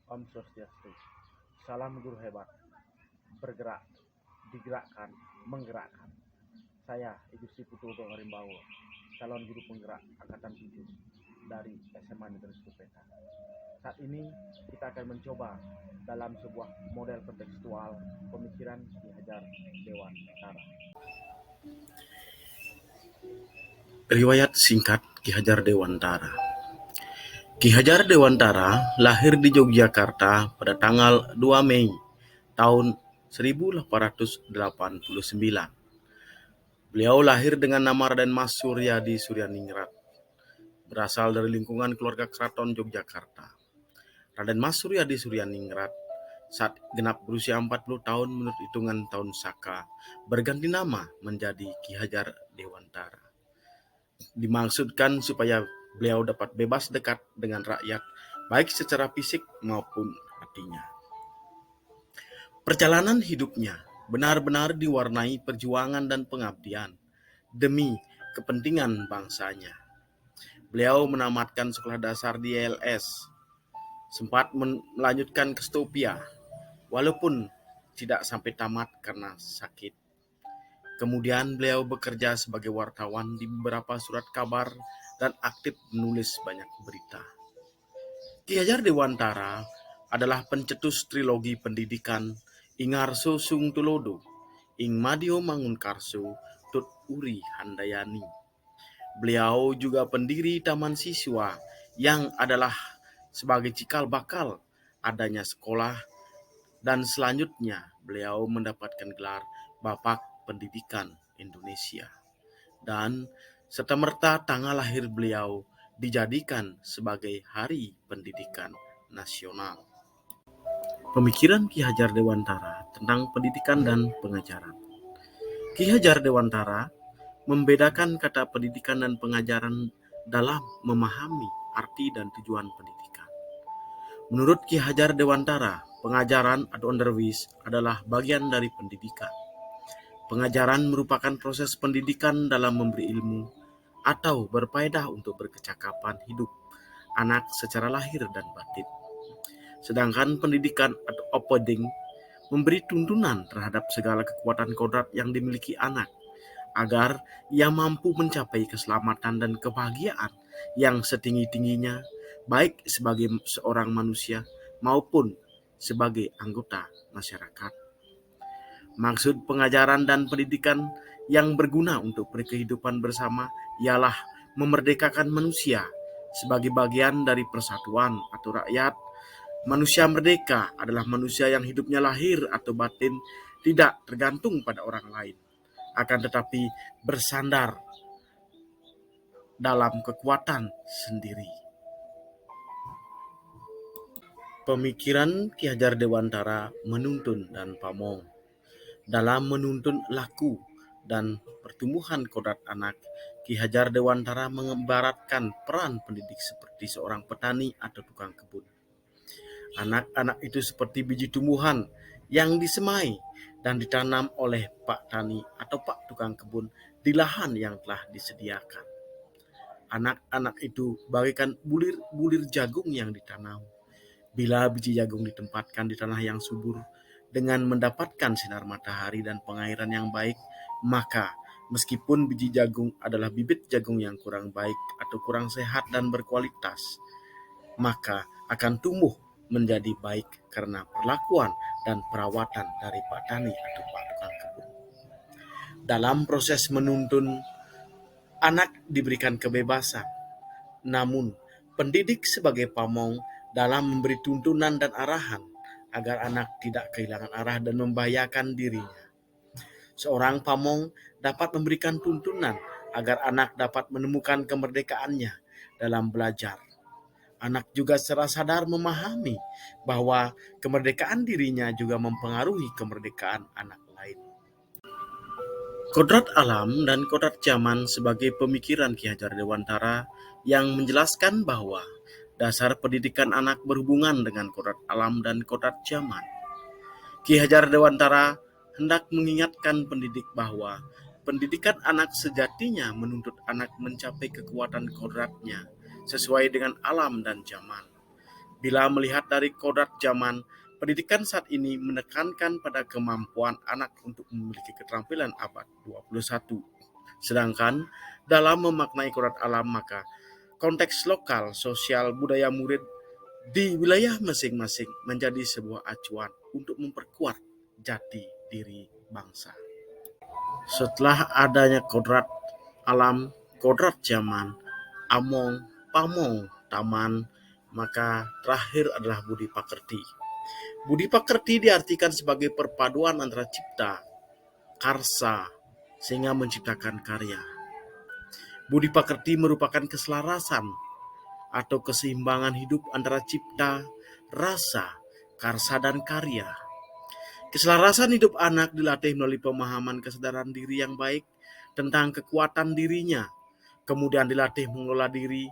Om Swastiastu. Salam guru hebat. Bergerak, digerakkan, menggerakkan. Saya Igusti Putu Rimbawo, calon guru penggerak Angkatan 7 dari SMA Negeri Supeta. Saat ini kita akan mencoba dalam sebuah model kontekstual pemikiran Ki Hajar Dewantara. Riwayat singkat Ki Hajar Dewantara. Ki Hajar Dewantara lahir di Yogyakarta pada tanggal 2 Mei tahun 1889. Beliau lahir dengan nama Raden Mas Suryadi Suryaningrat, berasal dari lingkungan keluarga keraton Yogyakarta. Raden Mas Suryadi Suryaningrat saat genap berusia 40 tahun menurut hitungan tahun Saka, berganti nama menjadi Ki Hajar Dewantara. Dimaksudkan supaya beliau dapat bebas dekat dengan rakyat, baik secara fisik maupun hatinya. Perjalanan hidupnya benar-benar diwarnai perjuangan dan pengabdian demi kepentingan bangsanya. Beliau menamatkan sekolah dasar di LS, sempat melanjutkan ke Stopia, walaupun tidak sampai tamat karena sakit. Kemudian beliau bekerja sebagai wartawan di beberapa surat kabar dan aktif menulis banyak berita. Ki Hajar Dewantara adalah pencetus trilogi pendidikan Ingarso Sung Tulodo, Ing Madio Mangunkarso, Tut Uri Handayani. Beliau juga pendiri Taman Siswa yang adalah sebagai cikal bakal adanya sekolah, dan selanjutnya beliau mendapatkan gelar Bapak Pendidikan Indonesia. Dan serta-merta tanggal lahir beliau dijadikan sebagai Hari Pendidikan Nasional. Pemikiran Ki Hajar Dewantara tentang pendidikan dan pengajaran. Ki Hajar Dewantara membedakan kata pendidikan dan pengajaran dalam memahami arti dan tujuan pendidikan. Menurut Ki Hajar Dewantara, pengajaran atau underwis adalah bagian dari pendidikan. Pengajaran merupakan proses pendidikan dalam memberi ilmu atau berfaedah untuk berkecakapan hidup anak secara lahir dan batin. Sedangkan pendidikan atau upbringing memberi tuntunan terhadap segala kekuatan kodrat yang dimiliki anak agar ia mampu mencapai keselamatan dan kebahagiaan yang setinggi-tingginya, baik sebagai seorang manusia maupun sebagai anggota masyarakat. Maksud pengajaran dan pendidikan yang berguna untuk kehidupan bersama ialah memerdekakan manusia sebagai bagian dari persatuan atau rakyat. Manusia merdeka adalah manusia yang hidupnya lahir atau batin tidak tergantung pada orang lain, akan tetapi bersandar dalam kekuatan sendiri. Pemikiran Ki Hajar Dewantara menuntun dan pamong. Dalam menuntun laku dan pertumbuhan kodrat anak, Ki Hajar Dewantara mengibaratkan peran pendidik seperti seorang petani atau tukang kebun. Anak-anak itu seperti biji tumbuhan yang disemai dan ditanam oleh Pak Tani atau Pak Tukang Kebun di lahan yang telah disediakan. Anak-anak itu bagaikan bulir-bulir jagung yang ditanam. Bila biji jagung ditempatkan di tanah yang subur dengan mendapatkan sinar matahari dan pengairan yang baik, maka meskipun biji jagung adalah bibit jagung yang kurang baik atau kurang sehat dan berkualitas, maka akan tumbuh menjadi baik karena perlakuan dan perawatan dari Pak Tani atau Pak Tukang Kebun. Dalam proses menuntun, anak diberikan kebebasan, namun pendidik sebagai pamong dalam memberi tuntunan dan arahan agar anak tidak kehilangan arah dan membahayakan dirinya. Seorang pamong dapat memberikan tuntunan agar anak dapat menemukan kemerdekaannya dalam belajar. Anak juga secara sadar memahami bahwa kemerdekaan dirinya juga mempengaruhi kemerdekaan anak lain. Kodrat alam dan kodrat zaman sebagai pemikiran Ki Hajar Dewantara yang menjelaskan bahwa dasar pendidikan anak berhubungan dengan kodrat alam dan kodrat zaman. Ki Hajar Dewantara hendak mengingatkan pendidik bahwa pendidikan anak sejatinya menuntut anak mencapai kekuatan kodratnya sesuai dengan alam dan zaman. Bila melihat dari kodrat zaman, pendidikan saat ini menekankan pada kemampuan anak untuk memiliki keterampilan abad 21. Sedangkan dalam memaknai kodrat alam, maka konteks lokal, sosial, budaya murid di wilayah masing-masing menjadi sebuah acuan untuk memperkuat jati diri bangsa. Setelah adanya kodrat alam, kodrat zaman, among, pamong, taman, maka terakhir adalah budi pakerti. Budi pakerti diartikan sebagai perpaduan antara cipta, karsa, sehingga menciptakan karya. Budi pakerti merupakan keselarasan atau keseimbangan hidup antara cipta, rasa, karsa, dan karya. Keselarasan hidup anak dilatih melalui pemahaman kesadaran diri yang baik tentang kekuatan dirinya, kemudian dilatih mengelola diri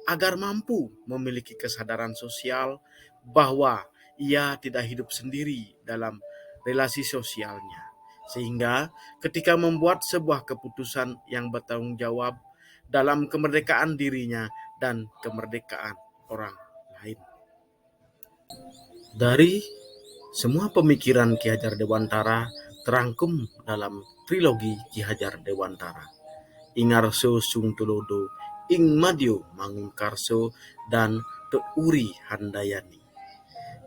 agar mampu memiliki kesadaran sosial bahwa ia tidak hidup sendiri dalam relasi sosialnya. Sehingga ketika membuat sebuah keputusan yang bertanggung jawab dalam kemerdekaan dirinya dan kemerdekaan orang lain. Dari semua pemikiran Ki Hajar Dewantara terangkum dalam trilogi Ki Hajar Dewantara. Ingarso Sung Tulodo, Ing Madyo Mangunkarso, dan Tut Uri Handayani.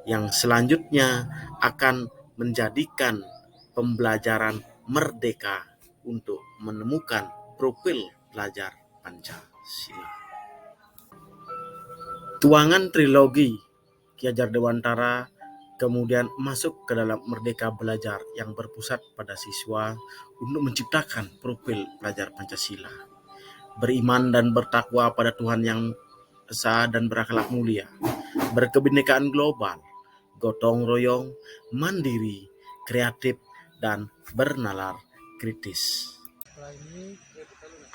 Yang selanjutnya akan menjadikan pembelajaran merdeka untuk menemukan profil pelajar Pancasila. Tuangan trilogi Ki Hajar Dewantara kemudian masuk ke dalam Merdeka Belajar yang berpusat pada siswa untuk menciptakan profil pelajar Pancasila. Beriman dan bertakwa pada Tuhan yang esa dan berakhlak mulia, berkebinekaan global, gotong royong, mandiri, kreatif, dan bernalar kritis. Setelah ini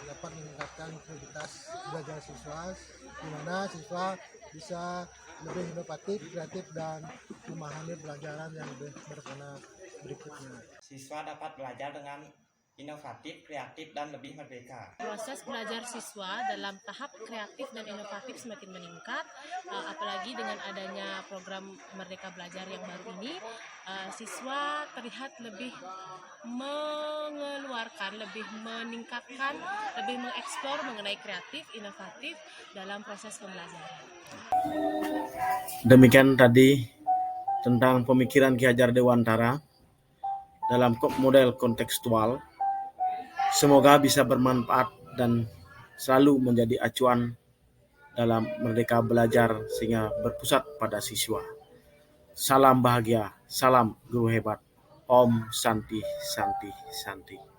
dapat meningkatkan kualitas belajar siswa, di mana siswa bisa lebih inovatif, kreatif, dan memahami pelajaran yang lebih bermakna berikutnya. Siswa dapat belajar dengan inovatif, kreatif, dan lebih merdeka. Proses belajar siswa dalam tahap kreatif dan inovatif semakin meningkat, apalagi dengan adanya program Merdeka Belajar yang baru ini, siswa terlihat lebih mengeluarkan, lebih meningkatkan, lebih mengeksplor mengenai kreatif, inovatif dalam proses pembelajaran. Demikian tadi tentang pemikiran Ki Hajar Dewantara dalam model kontekstual. Semoga bisa bermanfaat dan selalu menjadi acuan dalam Merdeka Belajar sehingga berpusat pada siswa. Salam bahagia, salam guru hebat. Om Santi Santi Santi.